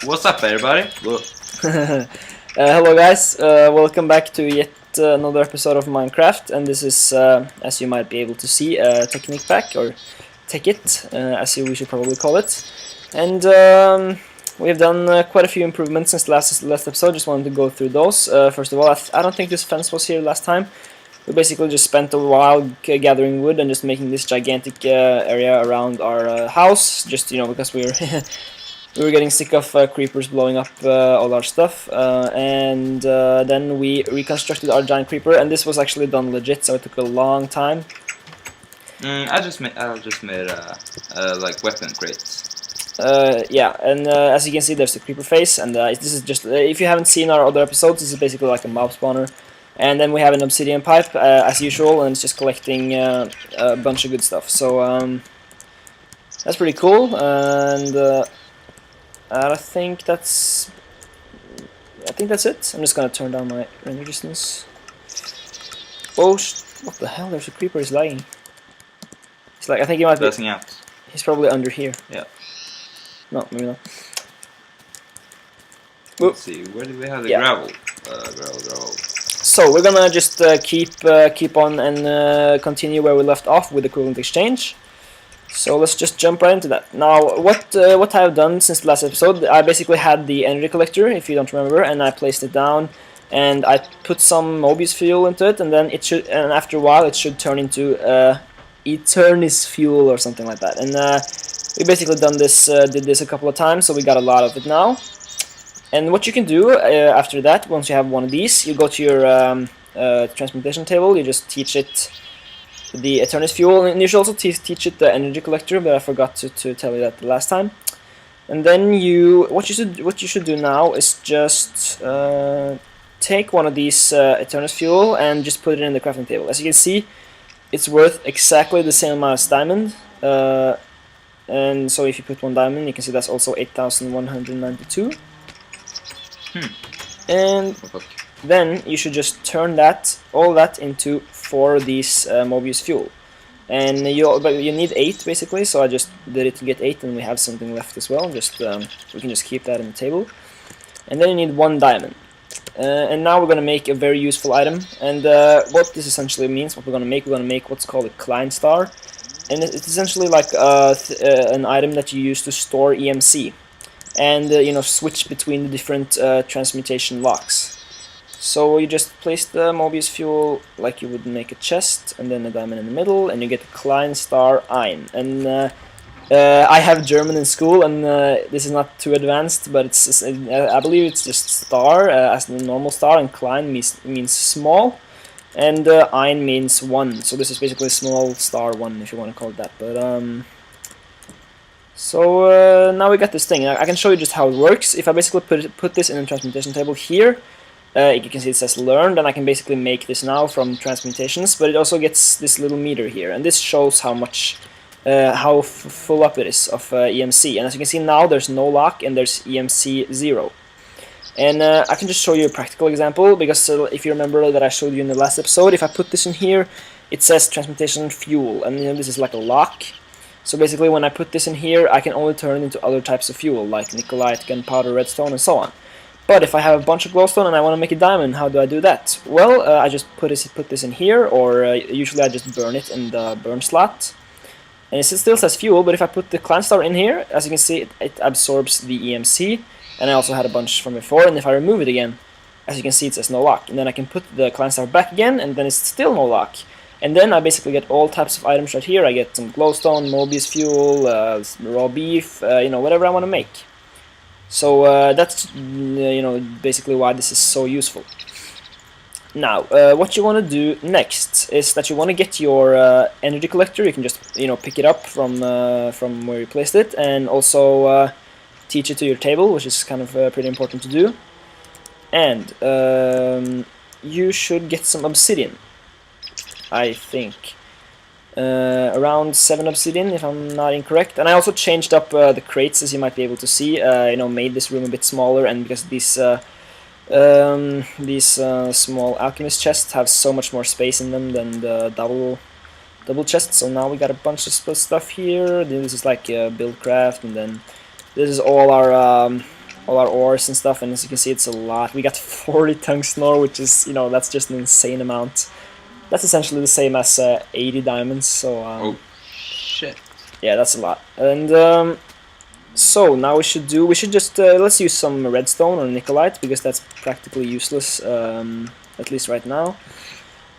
What's up, everybody? Hello guys, welcome back to yet another episode of Minecraft, and this is, as you might be able to see, a Technic pack, or Techit, as we should probably call it. And we've done quite a few improvements since the last episode. Just wanted to go through those. First of all, I don't think this fence was here last time. We basically just spent a while gathering wood and just making this gigantic area around our house, just, because we were we were getting sick of creepers blowing up all our stuff, and then we reconstructed our giant creeper, and this was actually done legit, so it took a long time. I just made like weapon crates. Yeah, and as you can see, there's the creeper face, and this is just, if you haven't seen our other episodes, this is basically like a mob spawner. And then we have an obsidian pipe, as usual, and it's just collecting a bunch of good stuff. So that's pretty cool, and I think that's it. I'm just gonna turn down my render distance. Oh, what the hell? There's a creeper. He's lagging. He's like, I think he might be. Out. He's probably under here. Yeah. No, maybe not. Let's see. Where do we have the gravel? Gravel. So we're gonna just keep on and continue where we left off with the coolant exchange. So let's just jump right into that. Now, what I have done since the last episode, I basically had the energy collector, if you don't remember, and I placed it down, and I put some Mobius fuel into it, and then and after a while, it should turn into Eternis fuel or something like that. And we basically did this a couple of times, so we got a lot of it now. And what you can do after that, once you have one of these, you go to your transmutation table. You just teach it the Eternis fuel, and you should also teach it the energy collector, but I forgot to tell you that the last time. And then what you should do now is just take one of these Eternis fuel and just put it in the crafting table. As you can see, it's worth exactly the same amount as diamond. And so if you put one diamond, you can see that's also 8,192. And then you should just turn all that into 4 of these Mobius fuel, and you need 8 basically. So I just did it to get 8, and we have something left as well. Just we can just keep that in the table, and then you need 1 diamond. And now we're gonna make a very useful item. And what this essentially means, we're gonna make what's called a klein star, and it's essentially like an item that you use to store EMC. And switch between the different transmutation locks. So you just place the Mobius fuel like you would make a chest, and then a diamond in the middle, and you get a klein star ein. And I have German in school, and this is not too advanced, but I believe it's just star as the normal star, and klein means small, and ein means 1. So this is basically small star 1, if you want to call it that. But so now we got this thing. I can show you just how it works. If I basically put this in a transmutation table here, you can see it says learned, and I can basically make this now from transmutations, but it also gets this little meter here, and this shows how much, how full up it is of EMC. And as you can see now, there's no lock, and there's EMC 0. And I can just show you a practical example, because if you remember that I showed you in the last episode, if I put this in here, it says transmutation fuel, and this is like a lock. So basically, when I put this in here, I can only turn it into other types of fuel, like nickelite, gunpowder, redstone, and so on. But if I have a bunch of glowstone and I want to make a diamond, how do I do that? Well, I just put this in here, or usually I just burn it in the burn slot. And it still says fuel, but if I put the klein star in here, as you can see, it absorbs the EMC, and I also had a bunch from before, and if I remove it again, as you can see, it says no lock. And then I can put the klein star back again, and then it's still no lock. And then I basically get all types of items right here. I get some glowstone, Mobius fuel, raw beef, whatever I want to make. So that's basically why this is so useful. Now, what you want to do next is that you want to get your energy collector. You can just pick it up from where you placed it, and also teach it to your table, which is kind of pretty important to do. And you should get some obsidian, I think. Around 7 obsidian, if I'm not incorrect. And I also changed up the crates, as you might be able to see. Made this room a bit smaller, and because these small alchemist chests have so much more space in them than the double chests. So now we got a bunch of stuff here. This is like buildcraft, and then this is all our all our ores and stuff, and as you can see, it's a lot. We got 40 tungsten ore, which is, you know, that's just an insane amount. That's essentially the same as 80 diamonds. So oh shit! yeah, that's a lot. And so now we should just let's use some redstone or nickelite, because that's practically useless, at least right now.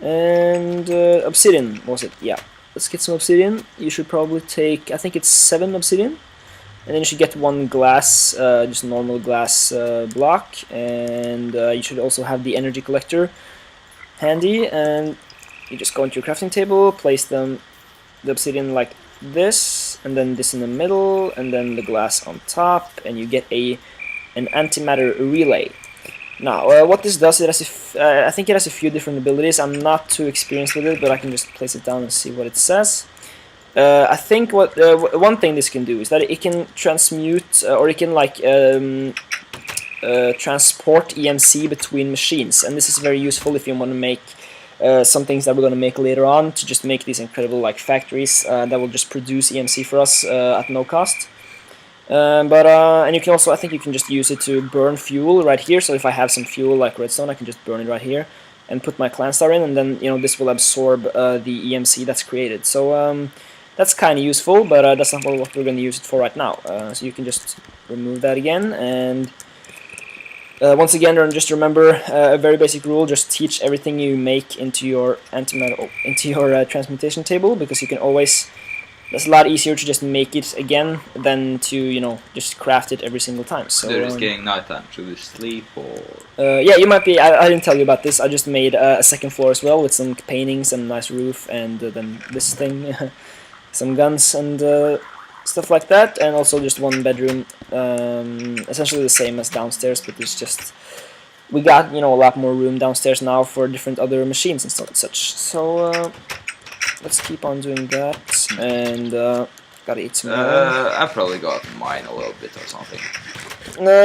And obsidian, was it? Yeah, let's get some obsidian. You should probably take, I think it's 7 obsidian. And then you should get 1 glass, just normal glass block, and you should also have the energy collector handy. And you just go into your crafting table, place the obsidian like this, and then this in the middle, and then the glass on top, and you get an antimatter relay. Now, what this does, it has I think it has a few different abilities. I'm not too experienced with it, but I can just place it down and see what it says. I think what one thing this can do is that it can transmute, or it can like transport EMC between machines, and this is very useful if you want to make some things that we're going to make later on, to just make these incredible like factories that will just produce EMC for us at no cost. And you can also, I think you can just use it to burn fuel right here. So if I have some fuel like redstone, I can just burn it right here and put my clan star in, and then, you know, this will absorb the EMC that's created. So that's kind of useful, but that's not what we're going to use it for right now. So you can just remove that again, and once again, just remember a very basic rule: just teach everything you make into your antimatter, into your transmutation table, because you can always. It's a lot easier to just make it again than to, you know, just craft it every single time. So it's getting nighttime. Should we sleep or? Yeah, you might be. I didn't tell you about this. I just made a second floor as well with some paintings and a nice roof, and then this thing, some guns and stuff like that, and also just 1 bedroom. Essentially the same as downstairs, but it's just we got, you know, a lot more room downstairs now for different other machines and such. So. Let's keep on doing that, and gotta eat some more. I probably got mine a little bit or something.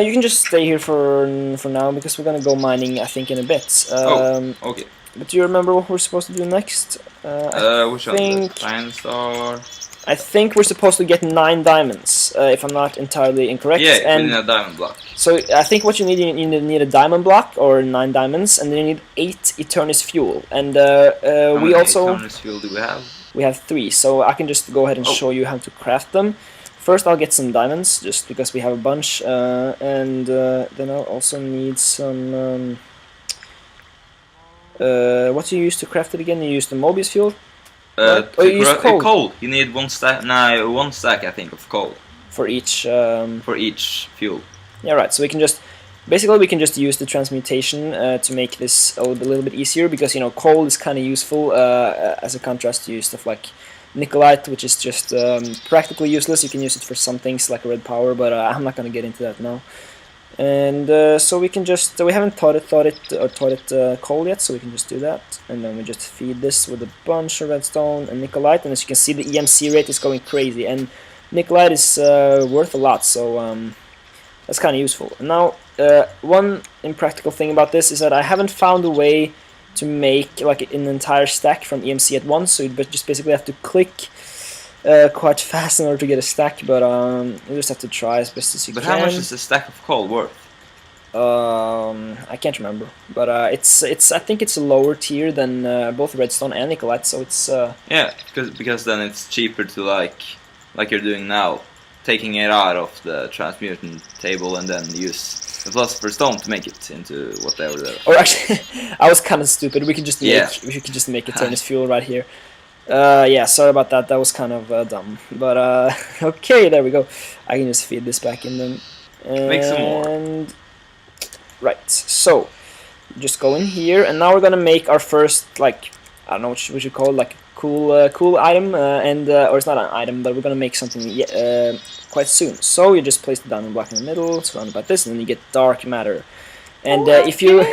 You can just stay here for now, because we're gonna go mining, I think, in a bit. Okay. But do you remember what we're supposed to do next? Which one? Klein star. I think we're supposed to get 9 diamonds, if I'm not entirely incorrect. Yeah, and we need a diamond block. So I think what you need a diamond block, or 9 diamonds, and then you need 8 Eternus fuel. And we also... How many Eternus fuel do we have? We have 3, so I can just go ahead and show you how to craft them. First I'll get some diamonds, just because we have a bunch, and then I'll also need some... what do you use to craft it again? You use the Mobius fuel? You use coal. You need 1 stack. No, 1 stack, I think, of coal. For each fuel. Yeah, right. So we can just basically use the transmutation to make this a little bit easier, because, you know, coal is kind of useful as a contrast to stuff like nickelite, which is just practically useless. You can use it for some things like red power, but I'm not gonna get into that now. And so we can just, we haven't taught it coal yet, so we can just do that, and then we just feed this with a bunch of redstone and nickelite, and as you can see, the EMC rate is going crazy, and nickelite is worth a lot, so that's kind of useful. And now, one impractical thing about this is that I haven't found a way to make like an entire stack from EMC at once, so you just basically have to click quite fast in order to get a stack, but you just have to try as best as you can. But how much is a stack of coal worth? I can't remember, but it's I think it's a lower tier than both redstone and nickelite, so it's yeah, because then it's cheaper to like you're doing now, taking it out of the transmutant table and then use the philosopher's stone to make it into whatever. Or actually, I was kind of stupid. We could just make Eternus fuel right here. Yeah, sorry about that. That was kind of dumb. But okay, there we go. I can just feed this back in then. Make some more. Right, so just go in here, and now we're gonna make our first, like, I don't know what we should call it, like cool item, or it's not an item, but we're gonna make something quite soon. So you just place the diamond block in the middle, surrounded by this, and then you get dark matter. And if you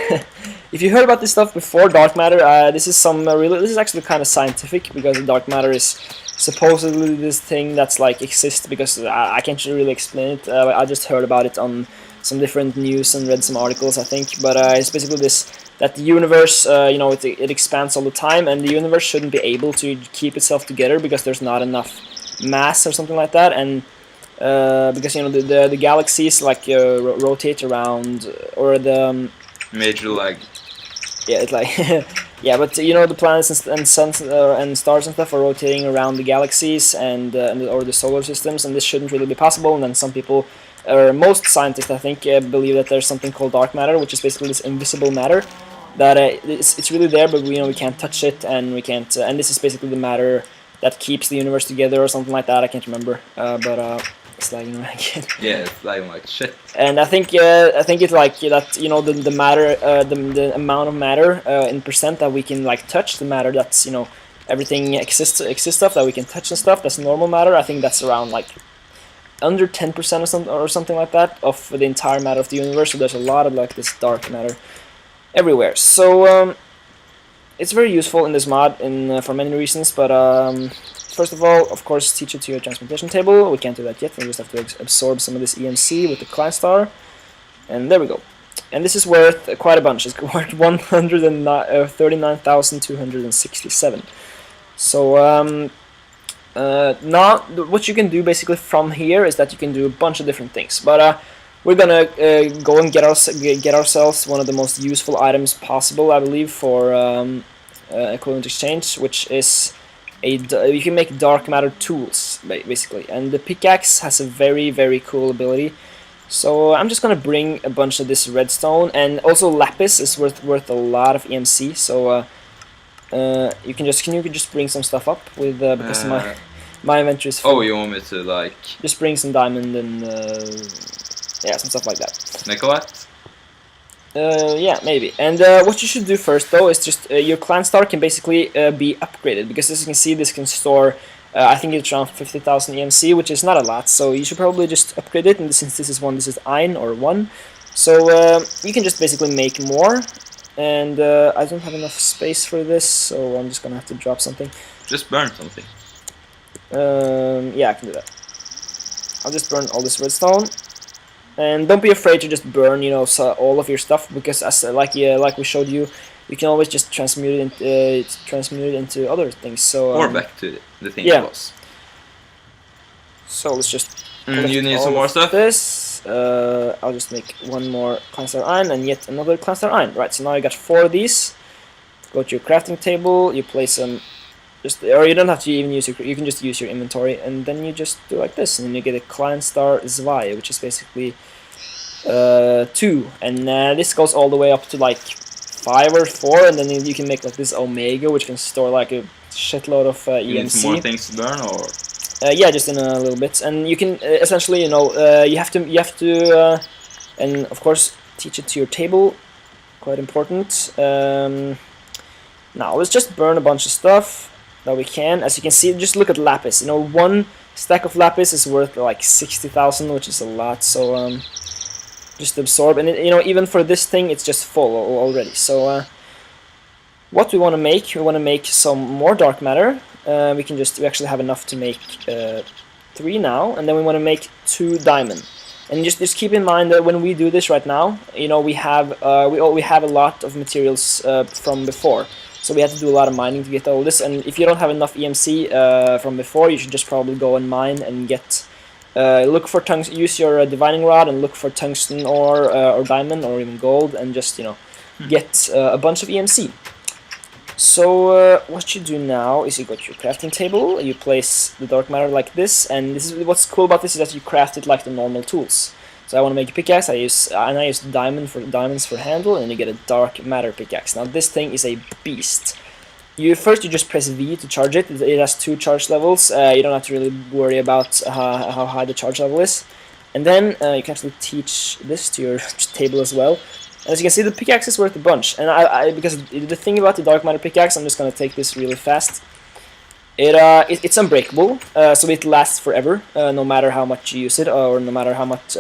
if you heard about this stuff before, dark matter, this is actually kind of scientific, because the dark matter is supposedly this thing that's like exists, because I can't really explain it. I just heard about it on some different news and read some articles, I think. But it's basically this, that the universe, you know, it expands all the time, and the universe shouldn't be able to keep itself together because there's not enough mass or something like that. And because you know the galaxies like rotate around, or the Major lag. yeah, it's like yeah, but you know the planets and suns and stars and stuff are rotating around the galaxies and or the solar systems, and this shouldn't really be possible. And then some people, or most scientists, I think, believe that there's something called dark matter, which is basically this invisible matter that it's really there, but we can't touch it, and we can't. And this is basically the matter that keeps the universe together, or something like that. I can't remember, but it's lagging around again. Yeah, it's lagging like shit. And I think it's like that. You know, the matter, the amount of matter in percent that we can like touch, the matter that's, you know, everything exists stuff that we can touch and stuff. That's normal matter. I think that's around like under 10% or something like that of the entire matter of the universe. So there's a lot of like this dark matter everywhere. So it's very useful in this mod for many reasons. But first of all, of course, teach it to your transmutation table. We can't do that yet. We just have to absorb some of this EMC with the klein star, and there we go. And this is worth quite a bunch. It's worth 139,267. So now what you can do basically from here is that you can do a bunch of different things. But we're gonna go and get ourselves one of the most useful items possible, I believe, for equivalent exchange, which is you can make dark matter tools basically, and the pickaxe has a very cool ability. So I'm just gonna bring a bunch of this redstone, and also lapis is worth a lot of EMC. So you can just bring some stuff up with because my inventory is full. Oh, you want me to like just bring some diamond and yeah, some stuff like that. Nicolette? Yeah, maybe. And what you should do first, though, is just your clan star can basically be upgraded, because as you can see, this can store I think it's around 50,000 EMC, which is not a lot. So you should probably just upgrade it. And since this is ein or 1, so you can just basically make more. And I don't have enough space for this, so I'm just gonna have to drop something. Just burn something. Yeah, I can do that. I'll just burn all this redstone. And don't be afraid to just burn, you know, all of your stuff, because as like we showed you, you can always just transmute it into other things. So or back to the thing yeah. it was. So let's just. You need some more stuff. This. I'll just make one more cluster iron and yet another cluster iron. Right. So now you got 4 of these. Go to your crafting table. You place them. Or you don't have to even use your. You can just use your inventory, and then you just do like this, and then you get a klein star 2, which is basically 2, and this goes all the way up to like 5 or 4, and then you can make like this omega, which can store like a shitload of EMC. You need some more things to burn, or yeah, just in a little bit, and you can essentially, you know, you have to, and of course teach it to your table. Quite important. Now let's just burn a bunch of stuff that we can. As you can see, just look at lapis. You know, 1 stack of lapis is worth like 60,000, which is a lot. So just absorb, and you know, even for this thing, it's just full already. So what we want to make some more dark matter. We actually have enough to make 3 now, and then we want to make 2 diamond. And just keep in mind that when we do this right now, you know, we have a lot of materials from before. So we have to do a lot of mining to get all this, and if you don't have enough EMC from before, you should just probably go and mine and get look for tungsten. Use your divining rod and look for tungsten or diamond or even gold, and just, you know, get a bunch of EMC. So what you do now is you go to your crafting table, you place the dark matter like this, and this is what's cool about this is that you craft it like the normal tools. So I want to make a pickaxe. I use diamonds for handle, and you get a dark matter pickaxe. Now this thing is a beast. You just press V to charge it. It has 2 charge levels. You don't have to really worry about how high the charge level is. And then you can actually teach this to your table as well. As you can see, the pickaxe is worth a bunch. And because the thing about the dark matter pickaxe, I'm just gonna take this really fast. It's unbreakable, so it lasts forever, no matter how much you use it, or no matter how much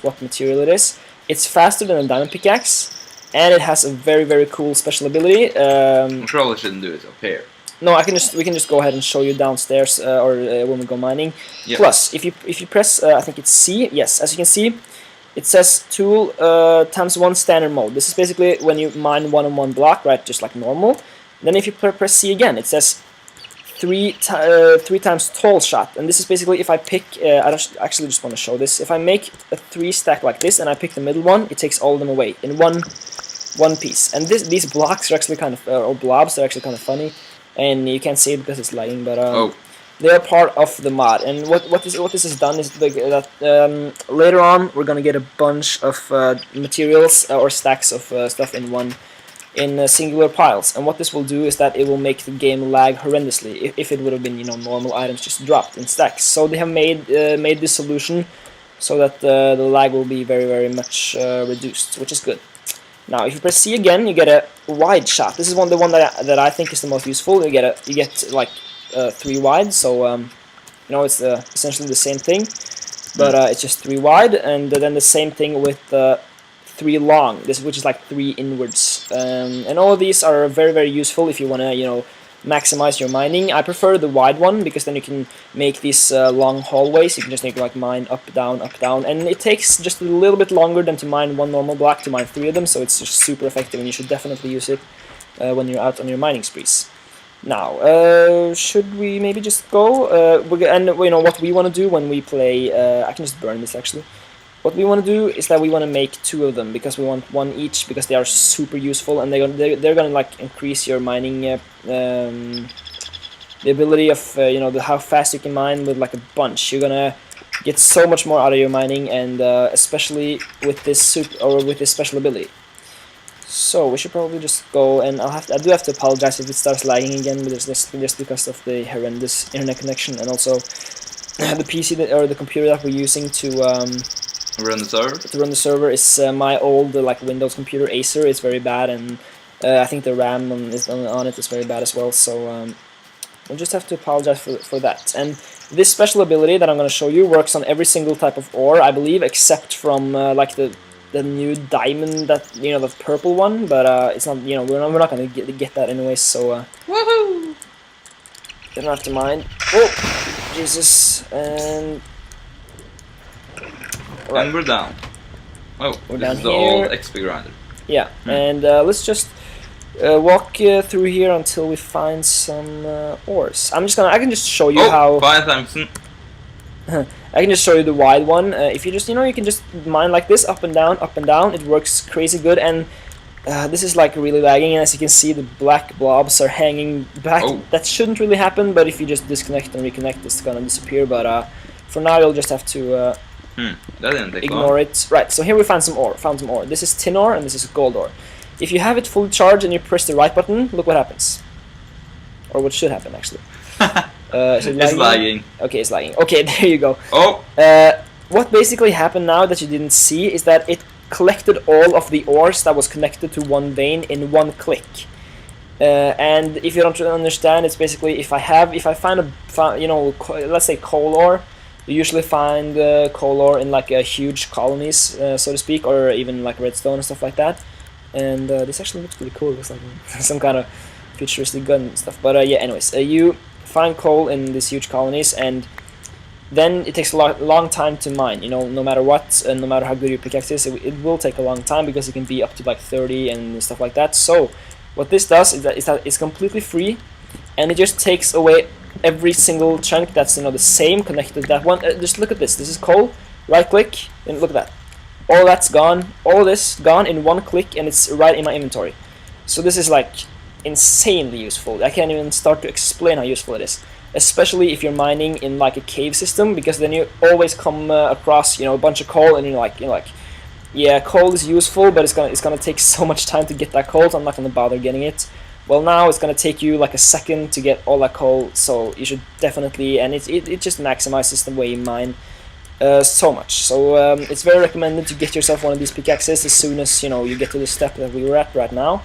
what material it is. It's faster than a diamond pickaxe, and it has a very cool special ability. I probably shouldn't do it up here. No, we can just go ahead and show you downstairs, or when we go mining. Yep. Plus, if you press, I think it's C. Yes, as you can see, it says tool ×1 standard mode. This is basically when you mine 1-on-1 block, right, just like normal. Then if you press C again, it says three times tall shot, and this is basically if I pick. I actually just want to show this. If I make a 3 stack like this, and I pick the middle one, it takes all of them away in one piece. And these blocks are actually kind of or blobs. They're actually kind of funny, and you can't see it because it's lagging, but they are part of the mod. And what this has done is that later on we're gonna get a bunch of materials or stacks of stuff in singular piles. And what this will do is that it will make the game lag horrendously if it would have been normal items just dropped in stacks. So they have made this solution so that the lag will be very much reduced, which is good. Now, if you press C again, you get a wide shot. This is the one that I think is the most useful. You get like 3 wide, so it's essentially the same thing, but it's just 3 wide, and then the same thing with 3 long, which is like 3 inwards, and all of these are very useful if you want to maximize your mining. I prefer the wide one because then you can make these long hallways. You can just make like mine up down, and it takes just a little bit longer than to mine 1 normal block to mine 3 of them, so it's just super effective, and you should definitely use it when you're out on your mining sprees. Now, should we maybe just go? And what we want to do when we play. I can just burn this actually. What we want to do is that we want to make 2 of them because we want 1 each because they are super useful, and they're gonna like increase your mining the ability of how fast you can mine with like a bunch. You're gonna get so much more out of your mining, and especially with this special ability. So we should probably just go, and I do have to apologize if it starts lagging again, but it's just because of the horrendous internet connection, and also the PC or the computer that we're using to run the server. To run the server is my old like Windows computer Acer. It's very bad, and I think the RAM on it is very bad as well. So we'll just have to apologize for that. And this special ability that I'm going to show you works on every single type of ore, I believe, except from like the new diamond, the purple one. But it's not, we're not going to get that anyway. So woohoo! You don't have to mind. Oh, Jesus! And right. And we're down. Oh, we're this down is the here. old XP grinder. Yeah, and let's just walk through here until we find some ores. I can just show you how. Fine, Thompson. I can just show you the wide one. If you just, you can just mine like this, up and down. It works crazy good, and this is like really lagging. And as you can see, the black blobs are hanging back. Oh. That shouldn't really happen, but if you just disconnect and reconnect, it's gonna disappear. But for now, you'll just have to. That didn't take ignore long. it. Right, so here we found some ore. This is tin ore and this is gold ore. If you have it fully charged and you press the right button, look what happens. Or what should happen actually. Is it lagging? It's lagging. Okay, it's lagging. Okay, there you go. Oh! What basically happened now that you didn't see is that it collected all of the ores that was connected to one vein in one click. And if you don't understand, it's basically if I find let's say coal ore. You usually find coal ore in like huge colonies, so to speak, or even like redstone and stuff like that. And this actually looks pretty cool. It looks like some kind of futuristic gun and stuff. But yeah, anyways, you find coal in these huge colonies, and then it takes a long time to mine. No matter what, and no matter how good your pickaxe is, it will take a long time because it can be up to like 30 and stuff like that. So what this does is that it's completely free, and it just takes away every single chunk that's the same connected to that one. Just look at this. This is coal. Right click and look at that. All that's gone. All this gone in one click, and it's right in my inventory. So this is like insanely useful. I can't even start to explain how useful it is. Especially if you're mining in like a cave system, because then you always come across a bunch of coal, and you're like, yeah, coal is useful, but it's gonna take so much time to get that coal, so I'm not gonna bother getting it. Well, now it's gonna take you like a second to get all that coal, so you should definitely, and it just maximizes the way you mine so much. So it's very recommended to get yourself one of these pickaxes as soon as you get to the step that we were at right now.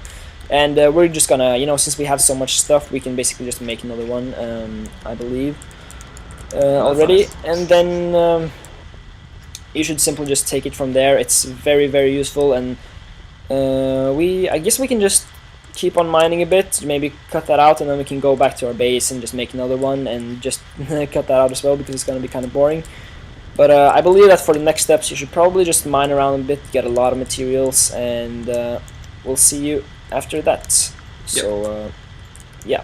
And we're just gonna, since we have so much stuff, we can basically just make another one, I believe, already. Nice. And then you should simply just take it from there. It's very useful, and I guess we can just keep on mining a bit, maybe cut that out, and then we can go back to our base and just make another one and just cut that out as well, because it's going to be kind of boring. But I believe that for the next steps you should probably just mine around a bit, get a lot of materials, and we'll see you after that. Yep. So yeah.